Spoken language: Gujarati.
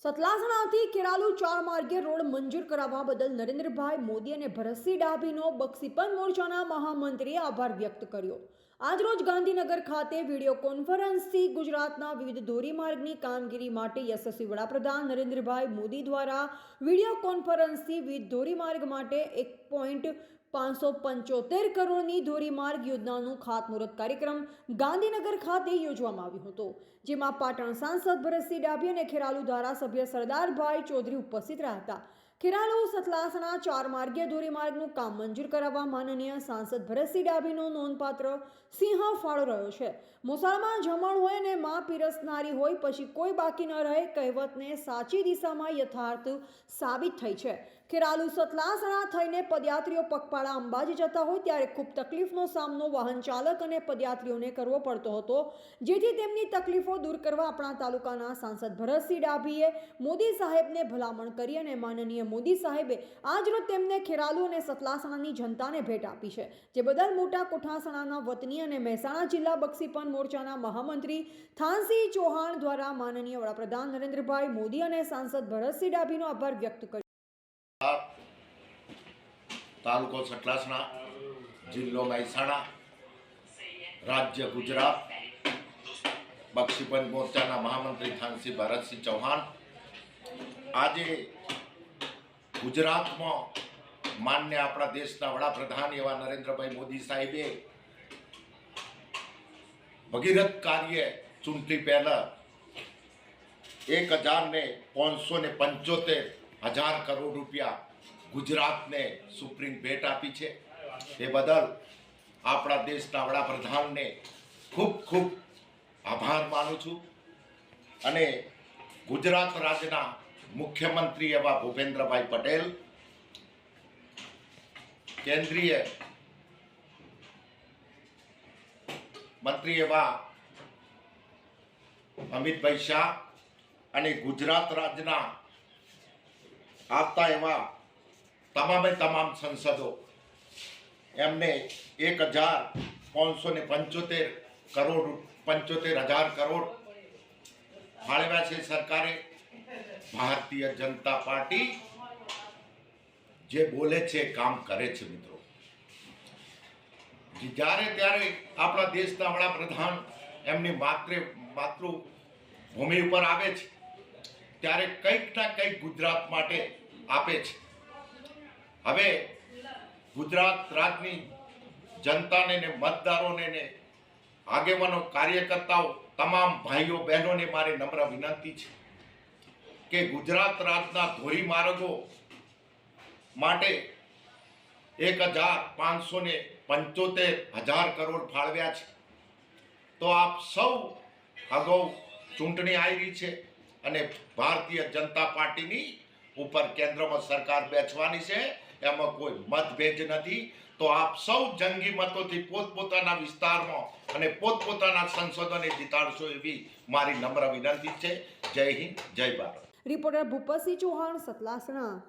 સતલાસણાથી ખેરાલુ 4 માર્ગીય રોડ મંજૂર કરાવવા બદલ નરેન્દ્રભાઈ મોદી અને ભરતસિંહ ડાભીનો બક્ષીપંથ મોરચાના મહામંત્રીએ આભાર વ્યક્ત કર્યો। આજરોજ ગાંધીનગર ખાતે વિડીયો કોન્ફરન્સથી ગુજરાતના વિવિધ ધોરીમાર્ગની કામગીરી માટે યશસ્વી વડાપ્રધાન નરેન્દ્રભાઈ મોદી દ્વારા વિડીયો કોન્ફરન્સથી વિવિધ ધોરીમાર્ગ માટે 1.575 કરોડની ધોરીમાર્ગ યોજનાનું ખાતમુહૂર્ત કાર્યક્રમ ગાંધીનગર ખાતે યોજવામાં આવ્યો હતો, જેમાં પાટણ સાંસદ ભરતસિંહ ડાભી અને ખેરાલુ ધારાસભ્ય સરદારભાઈ ચૌધરી ઉપસ્થિત રહ્યા હતા। ખેરાલુ સતલાસણા 4 માર્ગીય ધોરીમાર્ગનું કામ મંજૂર કરાવવા માનનીય સાંસદ ભરતસિંહ ડાભીનો નોંધપાત્ર સિંહ ફાળો રહ્યો છે। મોસાળમાં જમણ હોય અને માં પીરસનારી હોય પછી કોઈ બાકી ન રહે કહેવતને સાચી દિશામાં યથાર્થ સાબિત થઈ છે। ખેરાલુ સતલાસણા થઈને પદયાત્રીઓ પગપાળા અંબાજી જતા હોય ત્યારે ખૂબ તકલીફનો સામનો વાહન ચાલક અને પદયાત્રીઓને કરવો પડતો હતો, જેથી તેમની તકલીફો દૂર કરવા આપણા તાલુકાના સાંસદ ભરતસિંહ ડાભીએ મોદી સાહેબને ભલામણ કરી અને માનનીય મોદી સાહેબે આજરોજ તેમને ખેરાલુ અને સતલાસણાની જનતાને ભેટ આપી છે, જે બદલ મોટા કોઠાસણાના વતની અને મહેસાણા જિલ્લા બક્ષીપંથ મોરચાના મહામંત્રી થાનસિંહ ચૌહાણ દ્વારા માનનીય વડાપ્રધાન નરેન્દ્રભાઈ મોદી અને સાંસદ ભરતસિંહ ડાભીનો આભાર વ્યક્ત કર્યો। તાલુકો સતલાસણા, જિલ્લો મહેસાણા, રાજ્ય ગુજરાત, બક્ષીપંથ મોરચાના મહામંત્રી થાનસિંહ ભરતસિંહ ચૌહાણ આજે ગુજરાતમાં માન્ય આપણા દેશના વડાપ્રધાન એવા નરેન્દ્રભાઈ મોદી સાહેબે ભગીરથ કાર્ય ચૂંટણી પહેલા 1,575,000 કરોડ રૂપિયા ગુજરાતને સુપ્રીમ ભેટ આપી છે। એ બદલ આપણા દેશના વડાપ્રધાનને ખૂબ ખૂબ આભાર માનું છું અને ગુજરાત રાજ્યના મુખ્યમંત્રી એવા ભૂપેન્દ્રભાઈ પટેલ, કેન્દ્રીય મંત્રી એવા અમિતભાઈ શાહ અને ગુજરાત રાજ્યના આવતા એવા તમામે તમામ સંસદો એમને 1,575,000 કરોડ ફાળવ્યા છે સરકારે। ભારતીય જનતા પાર્ટી જે બોલે છે કામ કરે છે। મિત્રો, જ્યારે ત્યારે આપણા દેશના વડાપ્રધાન એમની માતૃભૂમિ ઉપર આવે છે ત્યારે કંઈક ના કંઈક ગુજરાત માટે આપે છે। હવે ગુજરાત રાજ્યની જનતાને ને મતદારોને ને આગેવાનો કાર્યકર્તાઓ તમામ ભાઈઓ બહેનોને મારી નમ્ર વિનંતી છે કે ગુજરાત રાજ્યના ધોરીમાર્ગો માટે 1,575,000 કરોડ ફાળવ્યા છે। તો આપ સૌ અગાઉ ચૂંટણી આવી રહી છે અને ભારતીય જનતા પાર્ટીની ઉપર કેન્દ્રમાં સરકાર બેસવાની છે, એમાં કોઈ મતભેદ નથી। તો આપ સૌ જંગી મતોથી પોતપોતાના વિસ્તારમાં અને પોતપોતાના સંસદોને જીતાડશો એવી મારી નમ્ર વિનંતી છે। જય હિન્દ, જય ભારત। રિપોર્ટર ભૂપતસિંહ ચૌહાણ, સતલાસણા।